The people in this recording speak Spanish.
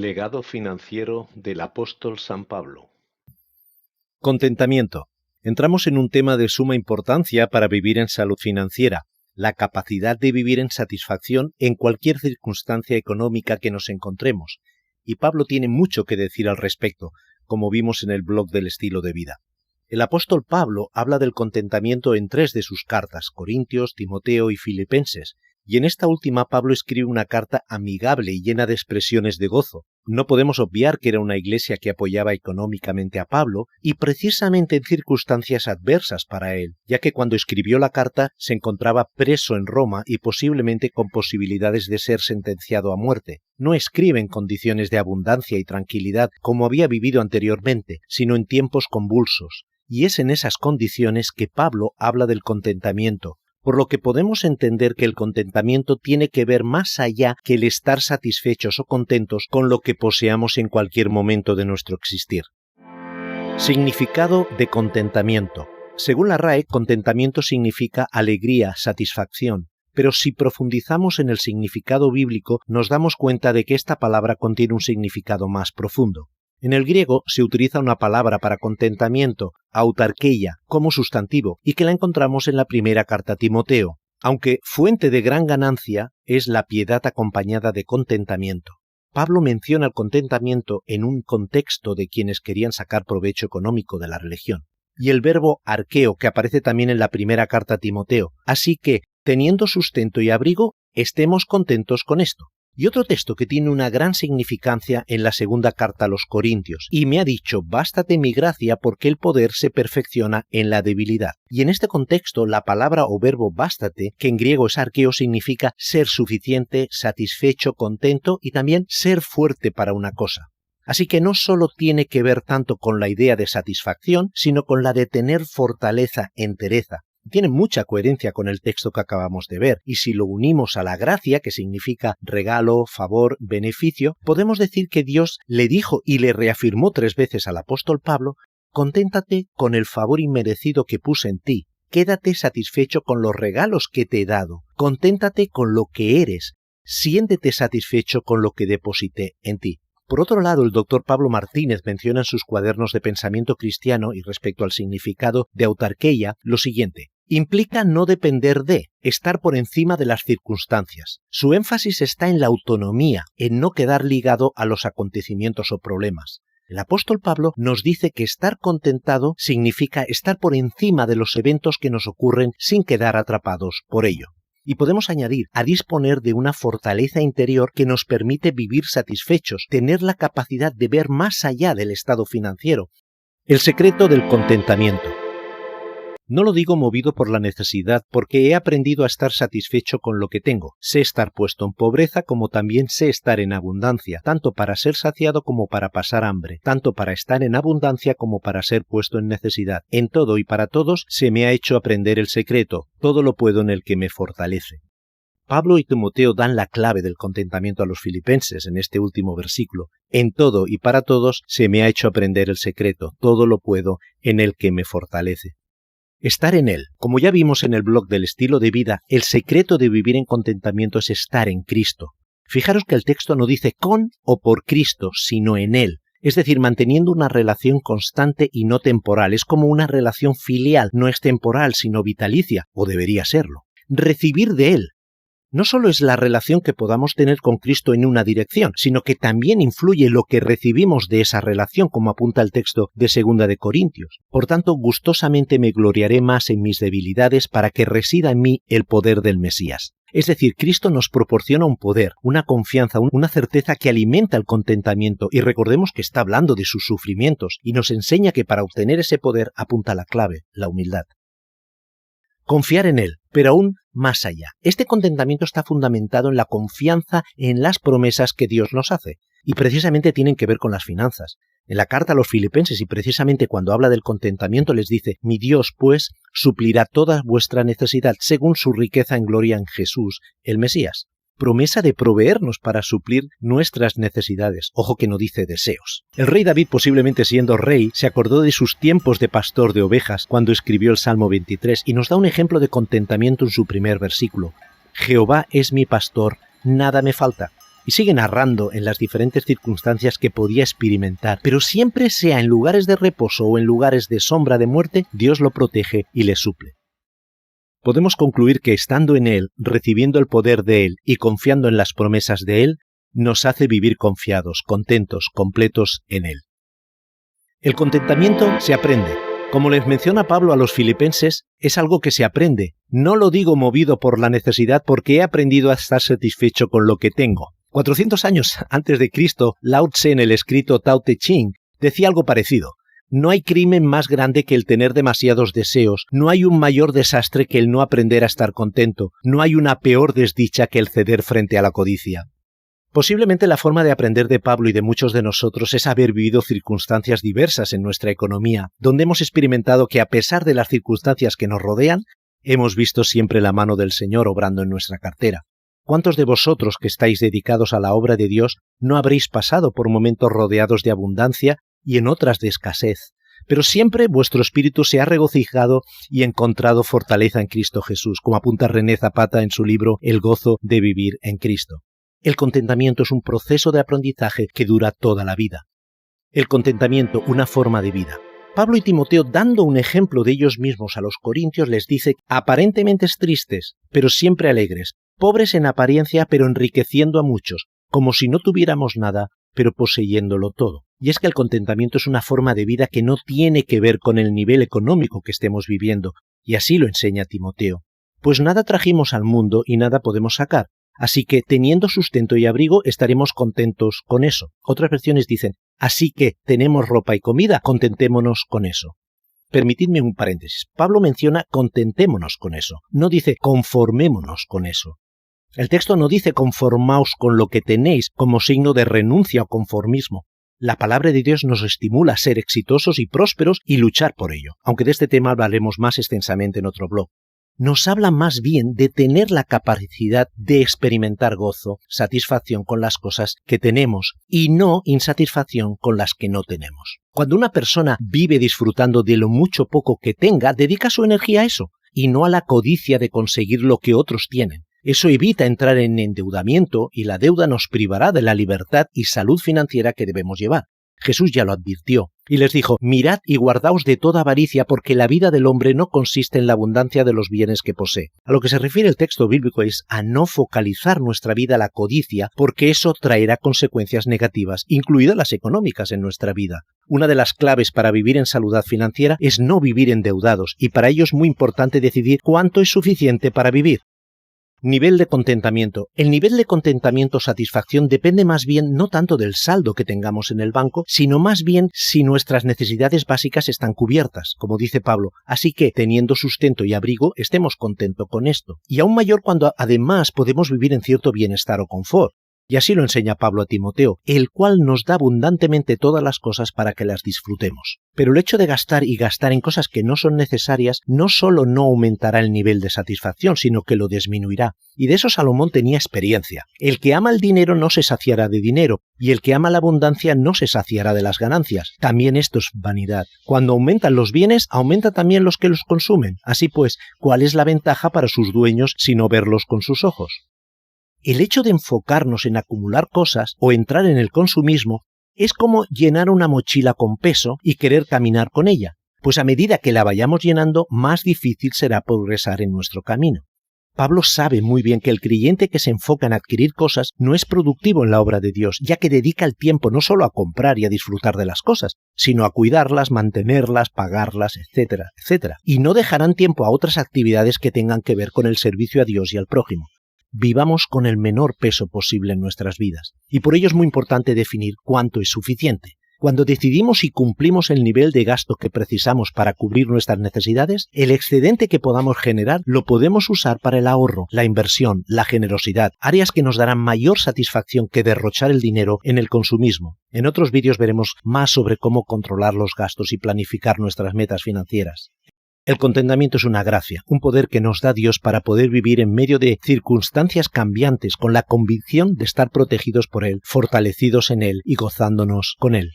Legado financiero del apóstol San Pablo. Contentamiento. Entramos en un tema de suma importancia para vivir en salud financiera, la capacidad de vivir en satisfacción en cualquier circunstancia económica que nos encontremos. Y Pablo tiene mucho que decir al respecto, como vimos en el blog del estilo de vida. El apóstol Pablo habla del contentamiento en 3 de sus cartas, Corintios, Timoteo y Filipenses, y en esta última Pablo escribe una carta amigable y llena de expresiones de gozo. No podemos obviar que era una iglesia que apoyaba económicamente a Pablo, y precisamente en circunstancias adversas para él, ya que cuando escribió la carta se encontraba preso en Roma y posiblemente con posibilidades de ser sentenciado a muerte. No escribe en condiciones de abundancia y tranquilidad como había vivido anteriormente, sino en tiempos convulsos. Y es en esas condiciones que Pablo habla del contentamiento, por lo que podemos entender que el contentamiento tiene que ver más allá que el estar satisfechos o contentos con lo que poseamos en cualquier momento de nuestro existir. Significado de contentamiento. Según la RAE, contentamiento significa alegría, satisfacción, pero si profundizamos en el significado bíblico nos damos cuenta de que esta palabra contiene un significado más profundo. En el griego se utiliza una palabra para contentamiento, autarkeia, como sustantivo, y que la encontramos en la primera carta a Timoteo. Aunque fuente de gran ganancia es la piedad acompañada de contentamiento. Pablo menciona el contentamiento en un contexto de quienes querían sacar provecho económico de la religión. Y el verbo arqueo, que aparece también en la primera carta a Timoteo. Así que, teniendo sustento y abrigo, estemos contentos con esto. Y otro texto que tiene una gran significancia en la segunda carta a los Corintios. Y me ha dicho, bástate mi gracia porque el poder se perfecciona en la debilidad. Y en este contexto, la palabra o verbo bástate, que en griego es arqueo, significa ser suficiente, satisfecho, contento y también ser fuerte para una cosa. Así que no solo tiene que ver tanto con la idea de satisfacción, sino con la de tener fortaleza, entereza. Tiene mucha coherencia con el texto que acabamos de ver, y si lo unimos a la gracia, que significa regalo, favor, beneficio, podemos decir que Dios le dijo y le reafirmó 3 veces al apóstol Pablo: conténtate con el favor inmerecido que puse en ti, quédate satisfecho con los regalos que te he dado, conténtate con lo que eres, siéntete satisfecho con lo que deposité en ti. Por otro lado, el doctor Pablo Martínez menciona en sus cuadernos de pensamiento cristiano y respecto al significado de autarkeia lo siguiente: implica no depender de, estar por encima de las circunstancias. Su énfasis está en la autonomía, en no quedar ligado a los acontecimientos o problemas. El apóstol Pablo nos dice que estar contentado significa estar por encima de los eventos que nos ocurren sin quedar atrapados por ello. Y podemos añadir, a disponer de una fortaleza interior que nos permite vivir satisfechos, tener la capacidad de ver más allá del estado financiero. El secreto del contentamiento. No lo digo movido por la necesidad, porque he aprendido a estar satisfecho con lo que tengo. Sé estar puesto en pobreza como también sé estar en abundancia, tanto para ser saciado como para pasar hambre, tanto para estar en abundancia como para ser puesto en necesidad. En todo y para todos se me ha hecho aprender el secreto, todo lo puedo en el que me fortalece. Pablo y Timoteo dan la clave del contentamiento a los filipenses en este último versículo. En todo y para todos se me ha hecho aprender el secreto, todo lo puedo en el que me fortalece. Estar en Él. Como ya vimos en el blog del estilo de vida, el secreto de vivir en contentamiento es estar en Cristo. Fijaros que el texto no dice con o por Cristo, sino en Él. Es decir, manteniendo una relación constante y no temporal. Es como una relación filial, no es temporal, sino vitalicia, o debería serlo. Recibir de Él. No solo es la relación que podamos tener con Cristo en una dirección, sino que también influye lo que recibimos de esa relación, como apunta el texto de 2 de Corintios. Por tanto, gustosamente me gloriaré más en mis debilidades para que resida en mí el poder del Mesías. Es decir, Cristo nos proporciona un poder, una confianza, una certeza que alimenta el contentamiento, y recordemos que está hablando de sus sufrimientos, y nos enseña que para obtener ese poder apunta la clave, la humildad. Confiar en Él, pero aún más allá. Este contentamiento está fundamentado en la confianza en las promesas que Dios nos hace, y precisamente tienen que ver con las finanzas. En la carta a los filipenses, y precisamente cuando habla del contentamiento, les dice: mi Dios, pues, suplirá toda vuestra necesidad según su riqueza en gloria en Jesús, el Mesías. Promesa de proveernos para suplir nuestras necesidades. Ojo que no dice deseos. El rey David, posiblemente siendo rey, se acordó de sus tiempos de pastor de ovejas cuando escribió el Salmo 23 y nos da un ejemplo de contentamiento en su primer versículo. Jehová es mi pastor, nada me falta. y sigue narrando en las diferentes circunstancias que podía experimentar, pero siempre sea en lugares de reposo o en lugares de sombra de muerte, Dios lo protege y le suple. Podemos concluir que estando en Él, recibiendo el poder de Él y confiando en las promesas de Él, nos hace vivir confiados, contentos, completos en Él. El contentamiento se aprende. Como les menciona Pablo a los filipenses, es algo que se aprende. No lo digo movido por la necesidad porque he aprendido a estar satisfecho con lo que tengo. 400 años antes de Cristo, Lao Tse en el escrito Tao Te Ching decía algo parecido. No hay crimen más grande que el tener demasiados deseos, no hay un mayor desastre que el no aprender a estar contento, no hay una peor desdicha que el ceder frente a la codicia. Posiblemente la forma de aprender de Pablo y de muchos de nosotros es haber vivido circunstancias diversas en nuestra economía, donde hemos experimentado que a pesar de las circunstancias que nos rodean, hemos visto siempre la mano del Señor obrando en nuestra cartera. ¿Cuántos de vosotros que estáis dedicados a la obra de Dios no habréis pasado por momentos rodeados de abundancia y en otras de escasez? Pero siempre vuestro espíritu se ha regocijado y encontrado fortaleza en Cristo Jesús, como apunta René Zapata en su libro El gozo de vivir en Cristo. El contentamiento es un proceso de aprendizaje que dura toda la vida. El contentamiento, una forma de vida. Pablo y Timoteo, dando un ejemplo de ellos mismos a los corintios, les dice aparentemente tristes, pero siempre alegres, pobres en apariencia, pero enriqueciendo a muchos, como si no tuviéramos nada, pero poseyéndolo todo. Y es que el contentamiento es una forma de vida que no tiene que ver con el nivel económico que estemos viviendo, y así lo enseña Timoteo. Pues nada trajimos al mundo y nada podemos sacar. Así que, teniendo sustento y abrigo, estaremos contentos con eso. Otras versiones dicen, así que tenemos ropa y comida, contentémonos con eso. Permitidme un paréntesis. Pablo menciona contentémonos con eso. No dice conformémonos con eso. El texto no dice conformaos con lo que tenéis como signo de renuncia o conformismo. La palabra de Dios nos estimula a ser exitosos y prósperos y luchar por ello, aunque de este tema hablaremos más extensamente en otro blog. Nos habla más bien de tener la capacidad de experimentar gozo, satisfacción con las cosas que tenemos y no insatisfacción con las que no tenemos. Cuando una persona vive disfrutando de lo mucho poco que tenga, dedica su energía a eso y no a la codicia de conseguir lo que otros tienen. Eso evita entrar en endeudamiento y la deuda nos privará de la libertad y salud financiera que debemos llevar. Jesús ya lo advirtió y les dijo, mirad y guardaos de toda avaricia porque la vida del hombre no consiste en la abundancia de los bienes que posee. A lo que se refiere el texto bíblico es a no focalizar nuestra vida a la codicia porque eso traerá consecuencias negativas, incluidas las económicas en nuestra vida. Una de las claves para vivir en salud financiera es no vivir endeudados y para ello es muy importante decidir cuánto es suficiente para vivir. Nivel de contentamiento. El nivel de contentamiento o satisfacción depende más bien no tanto del saldo que tengamos en el banco, sino más bien si nuestras necesidades básicas están cubiertas, como dice Pablo. Así que, teniendo sustento y abrigo, estemos contentos con esto. Y aún mayor cuando además podemos vivir en cierto bienestar o confort. Y así lo enseña Pablo a Timoteo, el cual nos da abundantemente todas las cosas para que las disfrutemos. Pero el hecho de gastar y gastar en cosas que no son necesarias no solo no aumentará el nivel de satisfacción, sino que lo disminuirá. Y de eso Salomón tenía experiencia. El que ama el dinero no se saciará de dinero, y el que ama la abundancia no se saciará de las ganancias. También esto es vanidad. Cuando aumentan los bienes, aumentan también los que los consumen. Así pues, ¿cuál es la ventaja para sus dueños sino verlos con sus ojos? El hecho de enfocarnos en acumular cosas o entrar en el consumismo es como llenar una mochila con peso y querer caminar con ella, pues a medida que la vayamos llenando, más difícil será progresar en nuestro camino. Pablo sabe muy bien que el creyente que se enfoca en adquirir cosas no es productivo en la obra de Dios, ya que dedica el tiempo no solo a comprar y a disfrutar de las cosas, sino a cuidarlas, mantenerlas, pagarlas, etcétera, etcétera. Y no dejarán tiempo a otras actividades que tengan que ver con el servicio a Dios y al prójimo. Vivamos con el menor peso posible en nuestras vidas. Y por ello es muy importante definir cuánto es suficiente. Cuando decidimos y cumplimos el nivel de gasto que precisamos para cubrir nuestras necesidades, el excedente que podamos generar lo podemos usar para el ahorro, la inversión, la generosidad, áreas que nos darán mayor satisfacción que derrochar el dinero en el consumismo. En otros vídeos veremos más sobre cómo controlar los gastos y planificar nuestras metas financieras. El contentamiento es una gracia, un poder que nos da Dios para poder vivir en medio de circunstancias cambiantes con la convicción de estar protegidos por Él, fortalecidos en Él y gozándonos con Él.